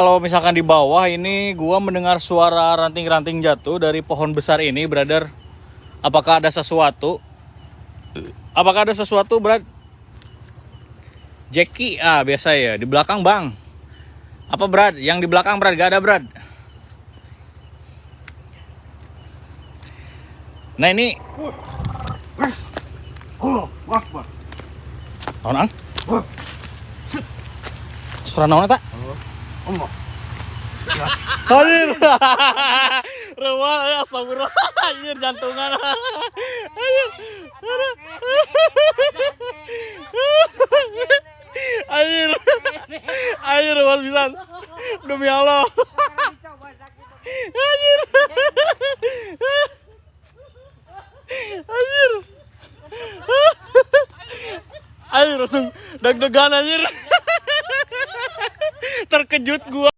Kalau misalkan di bawah ini gua mendengar suara ranting-ranting jatuh dari pohon besar ini, brother. Apakah ada sesuatu? Apakah ada sesuatu, Brad? Jackie, biasa ya, di belakang, Bang. Apa, Brad? Yang di belakang, Brad? Gak ada, Brad. Nah, ini naon, Ang? Suara naon eta? Anjir. Rewel ya, astagfirullah. Anjir jantungan. Anjir. Anjir. Anjir rewel pisan. Demi Allah. Anjir. Anjir. Anjir langsung deg-degan anjir. Terkejut gua.